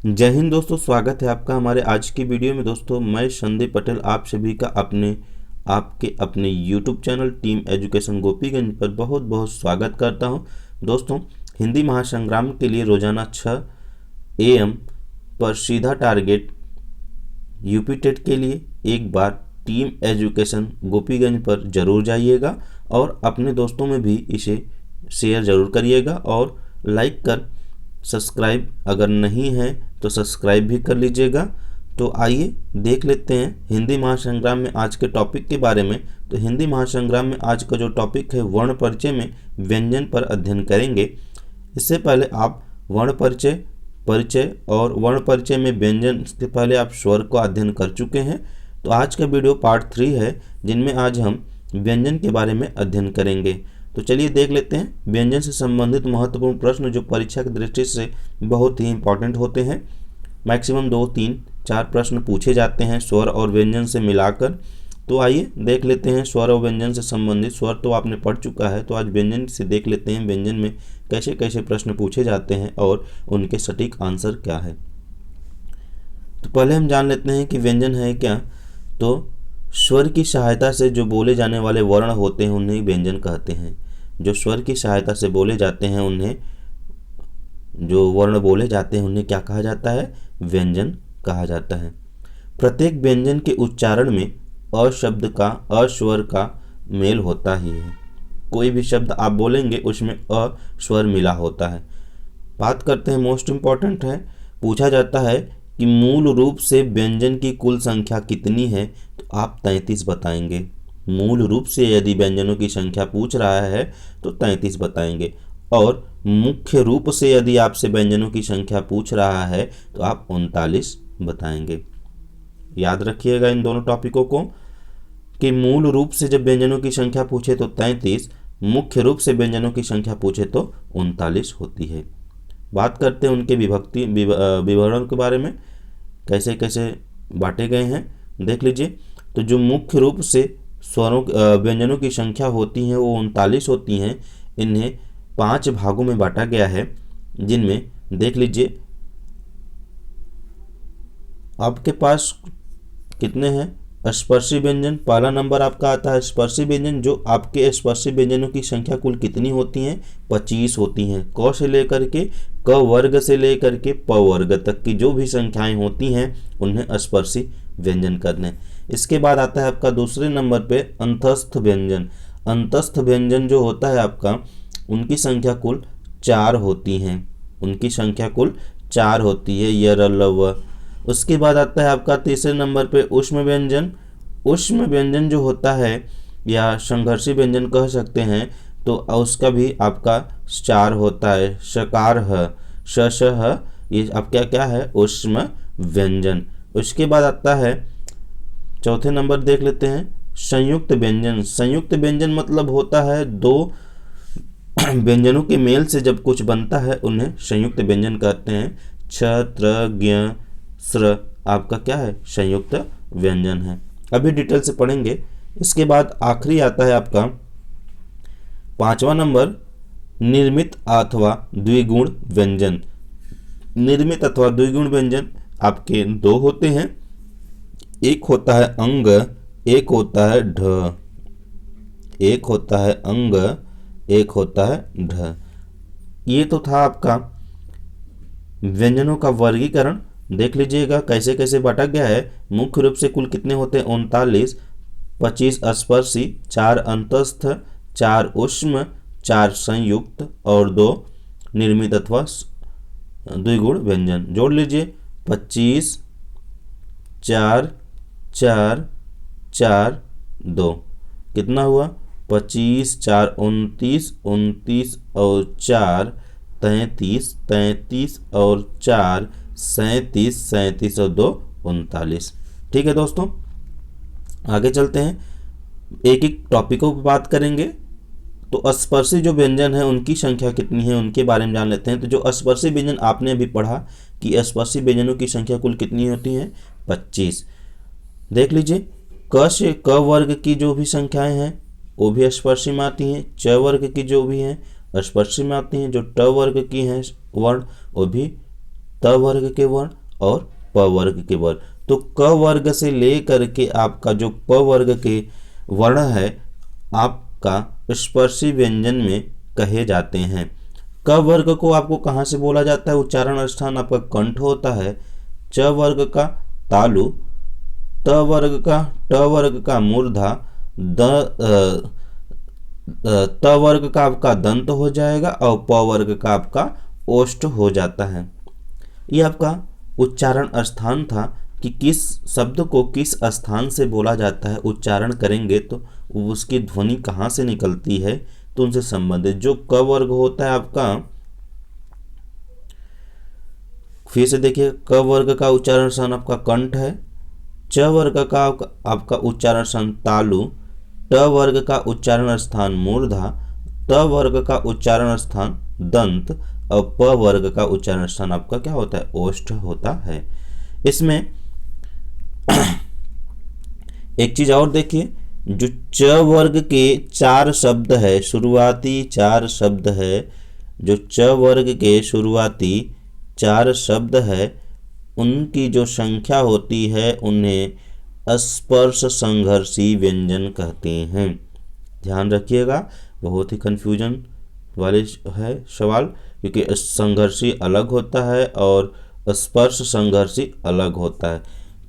जय हिंद दोस्तों, स्वागत है आपका हमारे आज की वीडियो में। दोस्तों मैं संदीप पटेल आप सभी का आपके अपने YouTube channel team education Gopiganj पर बहुत बहुत स्वागत करता हूं। दोस्तों हिंदी महासंग्राम के लिए रोजाना 6 AM पर सीधा टारगेट यूपी टेट के लिए एक बार टीम एजुकेशन गोपीगंज पर ज़रूर जाइएगा और अपने दोस्तों में भी इसे शेयर ज़रूर करिएगा और लाइक कर सब्सक्राइब अगर नहीं है तो सब्सक्राइब भी कर लीजिएगा। तो आइए देख लेते हैं हिंदी महासंग्राम में आज के टॉपिक के बारे में। तो हिंदी महासंग्राम में आज का जो टॉपिक है वर्ण परिचय में व्यंजन पर अध्ययन करेंगे। इससे पहले आप वर्ण परिचय परिचय और वर्ण परिचय में व्यंजन से पहले आप स्वर को अध्ययन कर चुके हैं। तो आज का वीडियो पार्ट 3 है जिनमें आज हम व्यंजन के बारे में अध्ययन करेंगे। तो चलिए देख लेते हैं व्यंजन से संबंधित महत्वपूर्ण प्रश्न जो परीक्षा की दृष्टि से बहुत ही इंपॉर्टेंट होते हैं। मैक्सिमम 2, 3, 4 प्रश्न पूछे जाते हैं स्वर और व्यंजन से मिलाकर। तो आइए देख लेते हैं स्वर और व्यंजन से संबंधित। स्वर तो आपने पढ़ चुका है, तो आज व्यंजन से देख लेते हैं व्यंजन में कैसे कैसे प्रश्न पूछे जाते हैं और उनके सटीक आंसर क्या है। तो पहले हम जान लेते हैं कि व्यंजन है क्या। तो स्वर की सहायता से जो बोले जाने वाले वर्ण होते हैं उन्हें व्यंजन कहते हैं। जो स्वर की सहायता से बोले जाते हैं उन्हें, जो वर्ण बोले जाते हैं उन्हें क्या कहा जाता है? व्यंजन कहा जाता है। प्रत्येक व्यंजन के उच्चारण में अ शब्द का, अ स्वर का मेल होता ही है। कोई भी शब्द आप बोलेंगे उसमें अ स्वर मिला होता है। बात करते हैं मोस्ट इम्पॉर्टेंट है, पूछा जाता है कि मूल रूप से व्यंजन की कुल संख्या कितनी है, तो आप 33 बताएंगे। मूल रूप से यदि व्यंजनों की संख्या पूछ रहा है तो 33 बताएंगे, और मुख्य रूप से यदि आपसे व्यंजनों की संख्या पूछ रहा है तो आप 39 बताएंगे। याद रखिएगा इन दोनों टॉपिकों को कि मूल रूप से जब व्यंजनों की संख्या पूछे तो 33, मुख्य रूप से व्यंजनों की संख्या पूछे तो 39 होती है। बात करते हैं उनके विभक्ति विवरण के बारे में, कैसे कैसे बांटे गए हैं देख लीजिए। तो जो मुख्य रूप से स्वरों व्यंजनों की संख्या होती हैं वो 39 होती हैं। इन्हें 5 भागों में बांटा गया है, जिनमें देख लीजिए आपके पास कितने हैं। स्पर्शी व्यंजन पहला नंबर आपका आता है। स्पर्शी व्यंजन, जो आपके स्पर्शी व्यंजनों की संख्या कुल कितनी होती हैं? 25 होती हैं। क से लेकर के क वर्ग से लेकर के प वर्ग तक की जो भी संख्याएं होती हैं उन्हें स्पर्शी व्यंजन करने। इसके बाद आता है आपका दूसरे नंबर पे अंतस्थ व्यंजन। अंतस्थ व्यंजन जो होता है आपका, उनकी संख्या कुल 4 होती हैं। उनकी संख्या कुल 4 होती है, य र ल व। उसके बाद आता है आपका तीसरे नंबर पे ऊष्म व्यंजन। ऊष्म व्यंजन जो होता है या संघर्षी व्यंजन कह सकते हैं, तो उसका भी आपका 4 होता है। शकार ह, श श ह, ये आपका क्या है? ऊष्म व्यंजन। उसके बाद आता है चौथे नंबर देख लेते हैं संयुक्त व्यंजन। संयुक्त व्यंजन मतलब होता है दो व्यंजनों के मेल से जब कुछ बनता है उन्हें संयुक्त व्यंजन कहते हैं। छ, त्र, ज्ञ, स्र आपका क्या है? संयुक्त व्यंजन है। अभी डिटेल से पढ़ेंगे। इसके बाद आखिरी आता है आपका 5वां नंबर निर्मित अथवा द्विगुण व्यंजन। निर्मित अथवा द्विगुण व्यंजन आपके 2 होते हैं। एक होता है अंग, एक होता है ढ। एक होता है अंग, एक होता है ढ। ये तो था आपका व्यंजनों का वर्गीकरण। देख लीजिएगा कैसे कैसे बांटा गया है। मुख्य रूप से कुल कितने होते हैं? 39। 25 स्पर्शी, 4 अंतस्थ, 4 ऊष्म, 4 संयुक्त और 2 निर्मित अथवा द्विगुण व्यंजन। जोड़ लीजिए 25, 4, 4, 4, 2 कितना हुआ? 25, 4, 29, 29 और 4 33, 33 और 4 37, 37 और 2 39। ठीक है दोस्तों, आगे चलते हैं, एक एक टॉपिकों पर बात करेंगे। तो स्पर्शी जो व्यंजन है उनकी संख्या कितनी है उनके बारे में जान लेते हैं। तो जो स्पर्शी व्यंजन आपने अभी पढ़ा कि स्पर्शी व्यंजनों की संख्या कुल कितनी होती है? 25। देख लीजिए क से क वर्ग की जो भी संख्याएं हैं वो भी स्पर्शी में आती हैं। च वर्ग की जो भी हैं स्पर्शी में आती हैं। जो ट वर्ग की हैं वर्ण वो भी त वर्ग के वर्ण और प वर्ग के वर्ण। तो क वर्ग से लेकर के आपका जो प वर्ग के वर्ण है आपका स्पर्शी व्यंजन में कहे जाते हैं। क वर्ग को आपको कहाँ से बोला जाता है? उच्चारण स्थान आपका कंठ होता है। च वर्ग का तालु, त वर्ग का मूर्धा, त वर्ग का आपका दंत हो जाएगा और प वर्ग का आपका ओष्ठ हो जाता है। ये आपका उच्चारण स्थान था कि किस शब्द को किस स्थान से बोला जाता है, उच्चारण करेंगे तो उसकी ध्वनि कहाँ से निकलती है, तो उनसे संबंधित जो क वर्ग होता है आपका, फिर से देखिए, क वर्ग का उच्चारण स्थान आपका कंठ है। च वर्ग का आपका उच्चारण स्थान तालु, ट वर्ग का उच्चारण स्थान मूर्धा, त वर्ग का उच्चारण स्थान दंत और प वर्ग का उच्चारण स्थान आपका क्या होता है? ओष्ठ होता है। इसमें एक चीज और देखिए, जो च वर्ग के 4 शब्द है, शुरुआती 4 शब्द है, जो च वर्ग के शुरुआती 4 शब्द है, उनकी जो संख्या होती है उन्हें स्पर्श संघर्षी व्यंजन कहते हैं। ध्यान रखिएगा, बहुत ही कंफ्यूजन वाले है सवाल, क्योंकि संघर्षी अलग होता है और स्पर्श संघर्षी अलग होता है।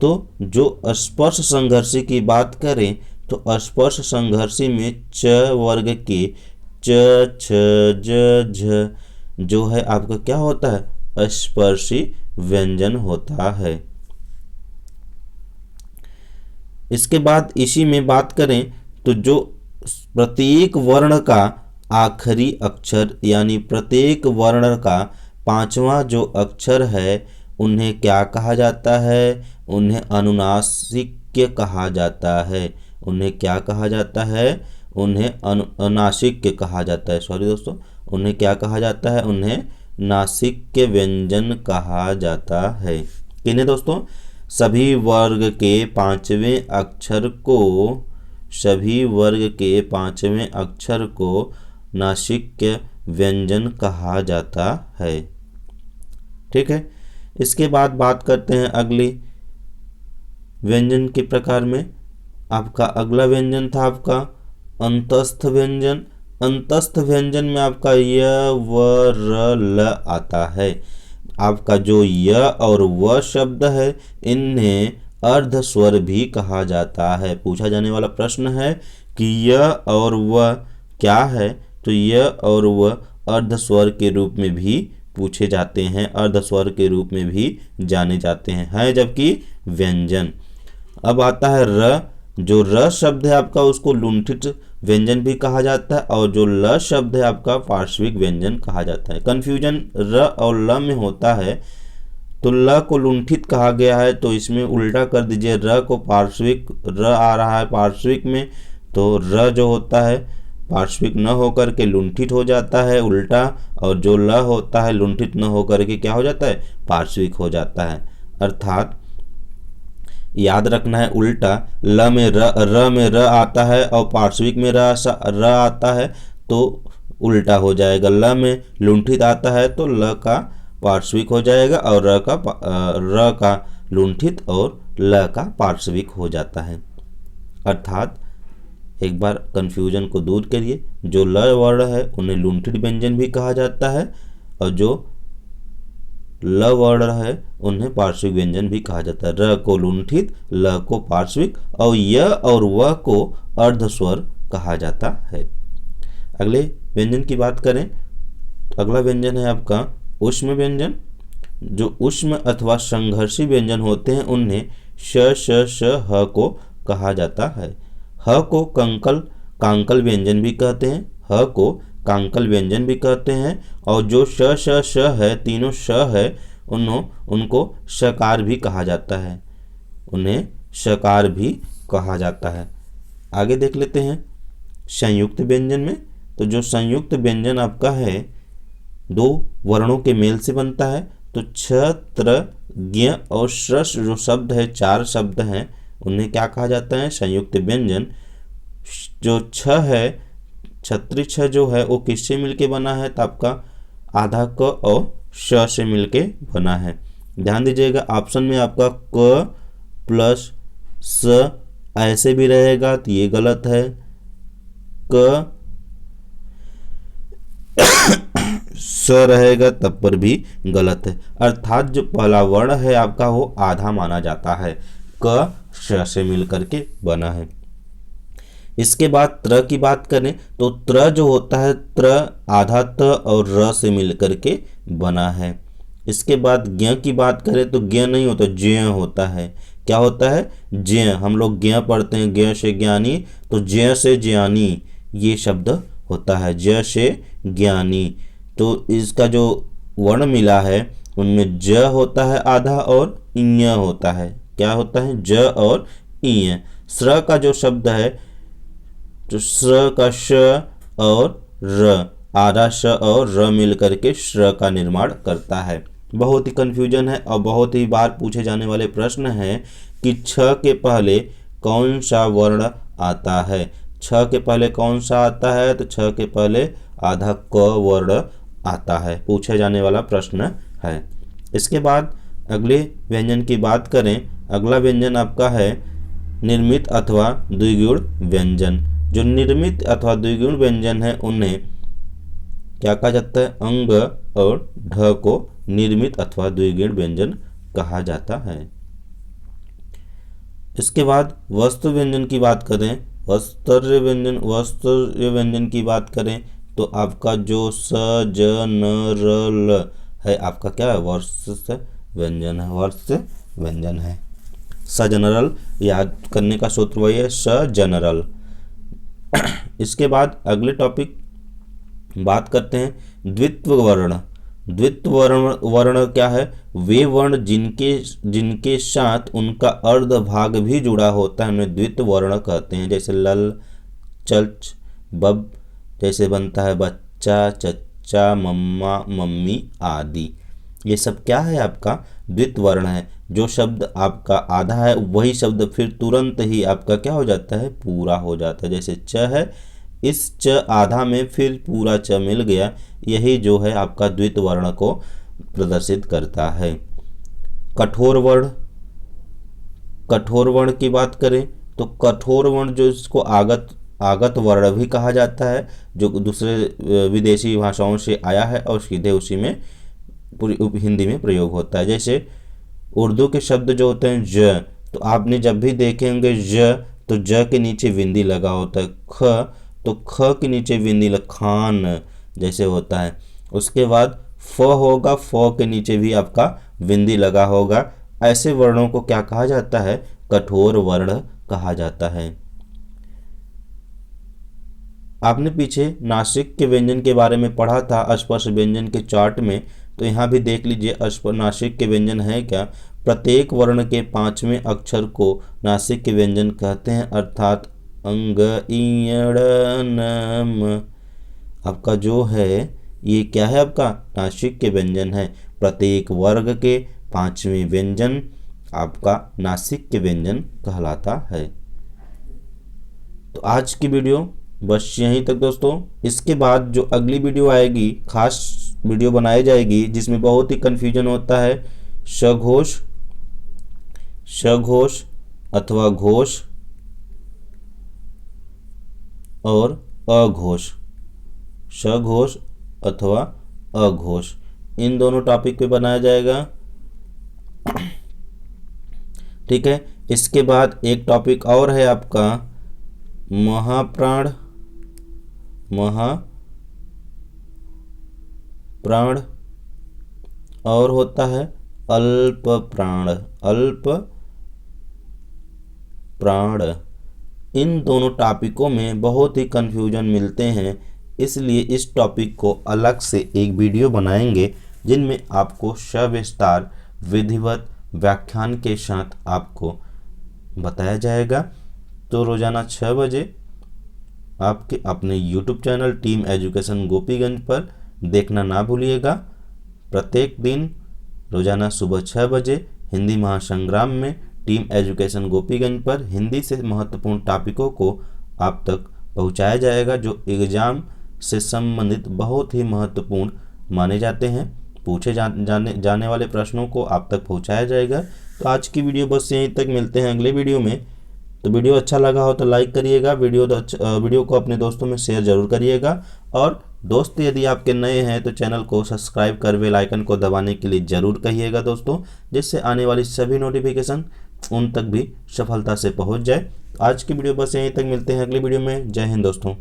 तो जो स्पर्श संघर्षी की बात करें तो स्पर्श संघर्षी में च वर्ग के च, छ, ज, झ जो है आपका क्या होता है? स्पर्शी व्यंजन होता है। इसके बाद इसी में बात करें तो जो प्रत्येक वर्ण का आखिरी अक्षर यानी प्रत्येक वर्ण का 5वां जो अक्षर है उन्हें क्या कहा जाता है? उन्हें अनुनासिक कहा जाता है। उन्हें क्या कहा जाता है? उन्हें अनासिक कहा जाता है। सॉरी दोस्तों, उन्हें क्या कहा जाता है? उन्हें नासिक व्यंजन कहा जाता है। किन्हें दोस्तों? सभी वर्ग के 5वें अक्षर को, सभी वर्ग के 5वें अक्षर को नासिक व्यंजन कहा जाता है। ठीक है, इसके बाद बात करते हैं अगली व्यंजन के प्रकार में। आपका अगला व्यंजन था आपका अंतस्थ व्यंजन। अंतस्थ व्यंजन में आपका य, व, र, ल आता है। आपका जो य और व शब्द है इन्हें अर्ध स्वर भी कहा जाता है। पूछा जाने वाला प्रश्न है कि य और व क्या है, तो य और व अर्ध स्वर के रूप में भी पूछे जाते हैं, अर्ध स्वर के रूप में भी जाने जाते हैं जबकि व्यंजन। अब आता है र। जो र शब्द है आपका उसको लुंठित व्यंजन भी कहा जाता है और जो ल शब्द है आपका पार्श्विक व्यंजन कहा जाता है। कंफ्यूजन र और ल में होता है, तो ल को लुंठित कहा गया है तो इसमें उल्टा कर दीजिए, र को पार्श्विक, र आ रहा है पार्श्विक में, तो र जो होता है पार्श्विक न होकर के लुंठित हो जाता है उल्टा, और जो ल होता है लुंठित न होकर के क्या हो जाता है? पार्श्विक हो जाता है। अर्थात याद रखना है उल्टा, ल में र में र आता है और पार्श्विक में र आता है तो उल्टा हो जाएगा। ल में लुंठित आता है तो ल का पार्श्विक हो जाएगा और र का लुंठित और ल का पार्श्विक हो जाता है। अर्थात एक बार कंफ्यूजन को दूर करिए, जो ल वर्ण है उन्हें लुंठित व्यंजन भी कहा जाता है और जो ल वर्ण है उन्हें पार्श्विक व्यंजन भी कहा जाता है। र को लुंठित, ल को पार्श्विक और य और व को अर्ध स्वर कहा जाता है। अगले व्यंजन की बात करें, अगला व्यंजन है आपका ऊष्म व्यंजन। जो ऊष्म अथवा संघर्षी व्यंजन होते हैं उन्हें श, श, श, ह को कहा जाता है। ह को कांकल व्यंजन भी कहते हैं, ह को कांकल व्यंजन भी कहते हैं और जो श, श, श है, तीनों श है, उनको शकार भी कहा जाता है, उन्हें शकार भी कहा जाता है। आगे देख लेते हैं संयुक्त व्यंजन में। तो जो संयुक्त व्यंजन आपका है 2 वर्णों के मेल से बनता है, तो छ, त्र, ज्ञ और श्रस जो शब्द है 4 शब्द हैं उन्हें क्या कहा जाता है? संयुक्त व्यंजन। जो छ है, छत्री छ जो है वो किससे मिलके बना है? तो आपका आधा क और श से मिलके बना है। ध्यान दीजिएगा, ऑप्शन में आपका क प्लस स ऐसे भी रहेगा तो ये गलत है। क स रहेगा तब पर भी गलत है। अर्थात जो पहला वर्ण है आपका वो आधा माना जाता है। क श से मिलकर के बना है। इसके बाद त्र की बात करें तो त्र जो होता है, त्र आधा त और र से मिलकर के बना है। इसके बाद ज्ञ की बात करें तो ज्ञ नहीं होता, ज्ञ होता है। क्या होता है? ज्ञ। हम लोग ज्ञ पढ़ते हैं, ज्ञ से ज्ञानी, तो ज्ञ से ज्ञानी ये शब्द होता है, ज्ञ से ज्ञानी। तो इसका जो वर्ण मिला है उनमें ज होता है आधा और इञ होता है। क्या होता है? ज और इञ। स्र का जो शब्द है तो स्र का श और र, आधा श और र मिल करके श्र का निर्माण करता है। बहुत ही कंफ्यूजन है और बहुत ही बार पूछे जाने वाले प्रश्न है कि छ के पहले कौन सा वर्ण आता है। छ के पहले कौन सा आता है? तो छ के पहले आधा क वर्ण आता है, पूछे जाने वाला प्रश्न है। इसके बाद अगले व्यंजन की बात करें। अगला व्यंजन आपका है निर्मित अथवा द्विगुण व्यंजन। जो निर्मित अथवा द्विगुण व्यंजन है उन्हें क्या कहा जाता है? अंग और ढ को निर्मित अथवा द्विगुण व्यंजन कहा जाता है। इसके बाद वस्तु व्यंजन की बात करें, वस्त्र व्यंजन की बात करें तो आपका जो स ज न र ल है आपका क्या है? वर्ष व्यंजन है, वर्ष व्यंजन है। स जनरल याद करने का सूत्र वही है, स जनरल। इसके बाद अगले टॉपिक बात करते हैं द्वित्व वर्ण। द्वित्व वर्ण क्या है? वे वर्ण जिनके साथ उनका अर्ध भाग भी जुड़ा होता है उन्हें द्वित्व वर्ण कहते हैं। जैसे लल, चच, बब जैसे बनता है बच्चा, चच्चा, मम्मा, मम्मी आदि। ये सब क्या है? आपका द्वित्व वर्ण है। जो शब्द आपका आधा है वही शब्द फिर तुरंत ही आपका क्या हो जाता है? पूरा हो जाता है। जैसे च है, इस च आधा में फिर पूरा च मिल गया, यही जो है आपका द्वित्व वर्ण को प्रदर्शित करता है। कठोर वर्ण। कठोर वर्ण की बात करें तो कठोर वर्ण जो इसको आगत वर्ण भी कहा जाता है, जो दूसरे विदेशी भाषाओं से आया है और सीधे उसी में पूरी हिंदी में प्रयोग होता है। जैसे उर्दू के शब्द जो होते हैं ज, तो आपने जब भी देखे होंगे ज तो ज के नीचे बिंदी लगा होता है। ख तो ख के नीचे बिंदी खान जैसे होता है। उसके बाद फ होगा, फ के नीचे भी आपका बिंदी लगा होगा। ऐसे वर्णों को क्या कहा जाता है? कठोर वर्ण कहा जाता है। आपने पीछे नासिक के व्यंजन के बारे में पढ़ा था स्पर्श व्यंजन के चार्ट में, तो यहाँ भी देख लीजिए नासिक के व्यंजन है क्या। प्रत्येक वर्ण के 5वें अक्षर को नासिक के व्यंजन कहते हैं, अर्थात अंग, इयड़, न, आपका जो है ये क्या है? आपका नासिक के व्यंजन है। प्रत्येक वर्ग के 5वें व्यंजन आपका नासिक के व्यंजन कहलाता है। तो आज की वीडियो बस यहीं तक दोस्तों। इसके बाद जो अगली वीडियो आएगी, खास वीडियो बनाई जाएगी जिसमें बहुत ही कन्फ्यूजन होता है। सघोष अथवा घोष और अघोष, सघोष अथवा अघोष, इन दोनों टॉपिक पे बनाया जाएगा। ठीक है। इसके बाद एक टॉपिक और है आपका महाप्राण, और होता है अल्प प्राण। इन दोनों टॉपिकों में बहुत ही कन्फ्यूजन मिलते हैं, इसलिए इस टॉपिक को अलग से एक वीडियो बनाएंगे जिनमें आपको सविस्तार विधिवत व्याख्यान के साथ आपको बताया जाएगा। तो रोजाना 6 बजे आपके अपने YouTube channel team education Gopiganj पर देखना ना भूलिएगा। प्रत्येक दिन रोजाना सुबह 6 बजे हिंदी महासंग्राम में टीम एजुकेशन गोपीगंज पर हिंदी से महत्वपूर्ण टॉपिकों को आप तक पहुंचाया जाएगा, जो एग्ज़ाम से संबंधित बहुत ही महत्वपूर्ण माने जाते हैं। पूछे जाने वाले प्रश्नों को आप तक पहुंचाया जाएगा। तो आज की वीडियो बस यहीं तक, मिलते हैं अगले वीडियो में। तो वीडियो अच्छा लगा हो तो लाइक करिएगा, वीडियो को अपने दोस्तों में शेयर जरूर करिएगा। और दोस्त यदि आपके नए हैं तो चैनल को सब्सक्राइब कर बेल आइकन को दबाने के लिए ज़रूर कहिएगा दोस्तों, जिससे आने वाली सभी नोटिफिकेशन उन तक भी सफलता से पहुंच जाए। आज की वीडियो बस यहीं तक, मिलते हैं अगली वीडियो में। जय हिंद दोस्तों।